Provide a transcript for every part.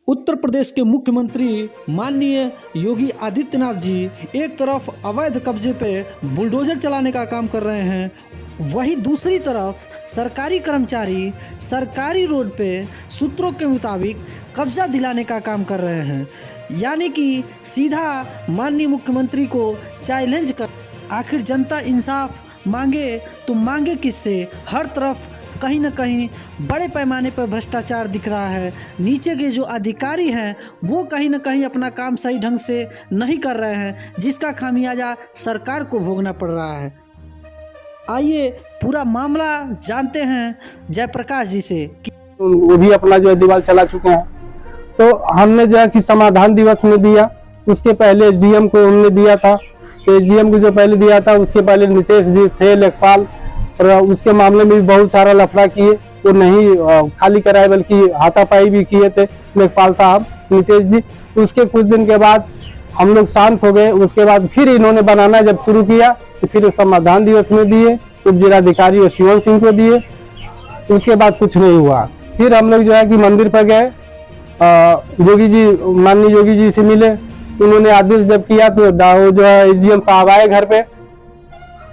उत्तर प्रदेश के मुख्यमंत्री माननीय योगी आदित्यनाथ जी एक तरफ अवैध कब्जे पे बुलडोजर चलाने का काम कर रहे हैं, वहीं दूसरी तरफ सरकारी कर्मचारी सरकारी रोड पे सूत्रों के मुताबिक कब्जा दिलाने का काम कर रहे हैं। यानी कि सीधा माननीय मुख्यमंत्री को चैलेंज कर, आखिर जनता इंसाफ मांगे तो मांगे किससे? हर तरफ कहीं ना कहीं बड़े पैमाने पर भ्रष्टाचार दिख रहा है। नीचे के जो अधिकारी हैं वो कहीं ना कहीं अपना काम सही ढंग से नहीं कर रहे हैं, जिसका खामियाजा सरकार को भोगना पड़ रहा है। आइए पूरा मामला जानते हैं जयप्रकाश जी से। वो भी अपना जो है दीवार चला चुके हैं, तो हमने जो है कि समाधान दिवस में दिया, उसके पहले एसडीएम को हमने दिया था। तो एसडीएम को जो पहले दिया था उसके पहले नीतीश जी थे लेखपाल, और उसके मामले में भी बहुत सारा लफड़ा किए, वो नहीं खाली कराए बल्कि हाथापाई भी किए थे लेखपाल साहब नीतीश जी। उसके कुछ दिन के बाद हम लोग शांत हो गए। उसके बाद फिर इन्होंने बनाना जब शुरू किया तो फिर समाधान दिवस में दिए, उप जिलाधिकारी शिवम सिंह को दिए। उसके बाद कुछ नहीं हुआ। फिर हम लोग जो है कि मंदिर पर गए, योगी जी माननीय योगी जी से मिले। उन्होंने आदेश जब किया तो जो है एसडीएम साहब आए घर पे,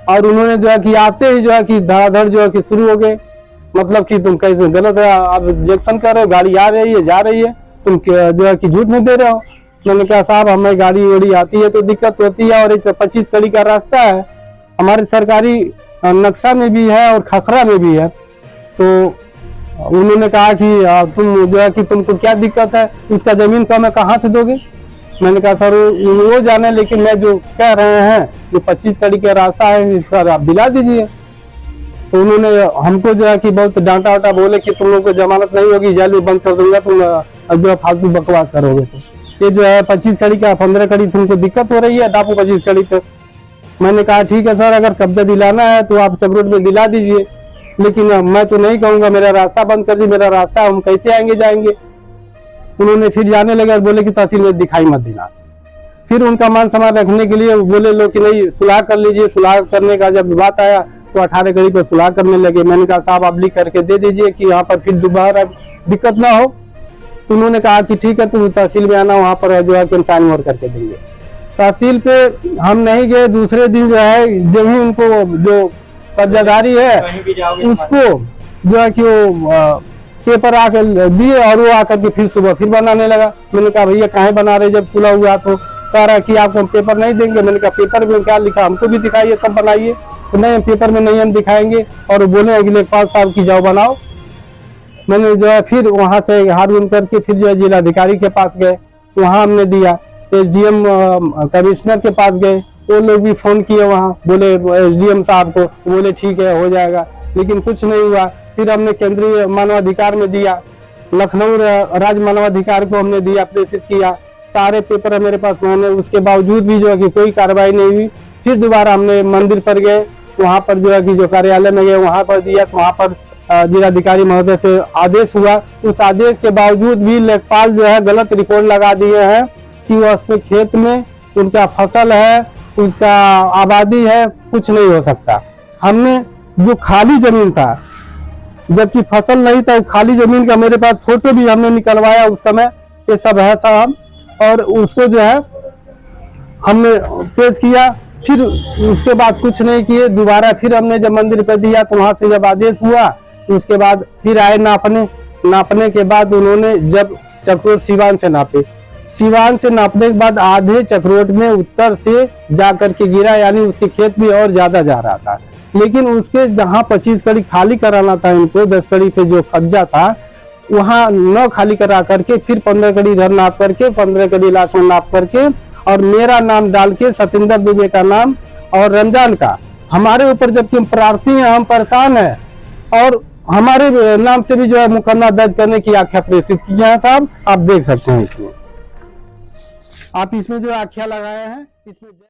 और उन्होंने जो है कि आते ही जो है कि धड़ाधड़ जो है कि शुरू हो गए, मतलब कि तुम कैसे गलत है, आप ऑब्जेक्शन कर रहे हो, गाड़ी आ रही है जा रही है, तुम जो है कि झूठ नहीं दे रहे हो। मैंने कहा साहब हमें गाड़ी वाड़ी आती है तो दिक्कत होती है, और 125 कड़ी का रास्ता है, हमारे सरकारी नक्शा में भी है और खसरा में भी है। तो उन्होंने कहा कि तुम जो है कि तुमको क्या दिक्कत है, उसका जमीन का मैं कहाँ से दोगे? मैंने कहा सर वो जाने, लेकिन मैं जो कह रहे हैं जो 25 कड़ी का रास्ता है सर आप दिला दीजिए। तो उन्होंने हमको जो है कि बहुत डांटा वाटा, बोले कि तुम लोग को जमानत नहीं होगी, जेल भी बंद कर दूंगा, तुम जो है फालतू बकवास करोगे। तो ये जो है 25 कड़ी का 15 कड़ी तुमको दिक्कत हो रही है, डापू 25 कड़ी पे। मैंने कहा ठीक है सर, अगर कब्जा दिलाना है तो आप चक्रोट में दिला दीजिए, लेकिन मैं तो नहीं कहूँगा मेरा रास्ता बंद कर दी, मेरा रास्ता हम कैसे आएंगे जाएंगे। उन्होंने फिर जाने लगे और बोले कि तहसील में दिखाई मत देना। फिर उनका मान सम्मान रखने के लिए बोले लोग कि नहीं सुलह कर लीजिए। सुलह करने का जब बात आया तो 18 कड़ी पर सुलह करने लगे। मैंने कहा साहब आप लिख करके दे दीजिए कि यहाँ पर फिर दोबारा दिक्कत ना हो। तो उन्होंने कहा कि ठीक है तुम तहसील में आना, वहाँ पर जो है कि टाइम और करके देंगे। तहसील पे हम नहीं गए। दूसरे दिन जो है जब ही उनको जो कब्जादारी है उसको जो है कि वो पेपर आकर दिए, और वो आकर के फिर सुबह फिर बनाने लगा। मैंने कहा भैया काहे बना रहे, जब सुलह हुआ तो कह रहा कि आपको हम पेपर नहीं देंगे। मैंने कहा पेपर में क्या लिखा, हमको भी दिखाइए तब बनाइए। तो नहीं पेपर में नहीं हम दिखाएंगे, और बोले लेखपाल साहब की जाओ बनाओ। मैंने जो है फिर वहाँ से हार गुन करके फिर जो है जिलाधिकारी के पास गए, वहाँ हमने दिया। एसडीएम कमिश्नर के पास गए, वो लोग भी फोन किए वहाँ, बोले एसडीएम साहब को, बोले ठीक है हो जाएगा, लेकिन कुछ नहीं हुआ। फिर हमने केंद्रीय मानवाधिकार में दिया, लखनऊ राज्य मानवाधिकार को हमने दिया, प्रेषित किया, सारे पेपर मेरे पास मैंने, उसके बावजूद भी जो है कि कोई कार्रवाई नहीं हुई। फिर दोबारा हमने मंदिर पर गए, वहाँ पर जो है कि जो कार्यालय में गए वहाँ पर दिया, तो वहाँ पर जिलाधिकारी महोदय से आदेश हुआ। उस आदेश के बावजूद भी लेखपाल जो है गलत रिपोर्ट लगा दिए हैं कि वो उसमें खेत में उनका फसल है, उसका आबादी है, कुछ नहीं हो सकता। हमने जो खाली जमीन था, जबकि फसल नहीं था, खाली जमीन का मेरे पास फोटो भी हमने निकलवाया उस समय, ये सब है साहब, और उसको जो है हमने पेश किया। फिर उसके बाद कुछ नहीं किए। दोबारा फिर हमने जब मंदिर पे दिया तो वहां से जब आदेश हुआ तो उसके बाद फिर आए नापने के बाद उन्होंने जब चक्रोट सिवान से नापे, सिवान से नापने के बाद आधे चक्रोट में उत्तर से जा करके गिरा, यानी उसके खेत भी और ज्यादा जा रहा था। लेकिन उसके जहाँ 25 कड़ी खाली कराना था इनको, 10 कड़ी पे जो कब्जा था वहाँ न खाली करा करके फिर 15 कड़ी इधर नाप करके 15 कड़ी लास्ट में नाप करके, और मेरा नाम डाल के सतिंदर दुबे का नाम और रमजान का हमारे ऊपर, जबकि हम प्रार्थी हैं, हम परेशान हैं, और हमारे नाम से भी जो है मुकदमा दर्ज करने की आख्या प्रेषित की है साहब, आप देख सकते हैं इसमें। आप इसमें जो आख्या लगाए हैं इसमें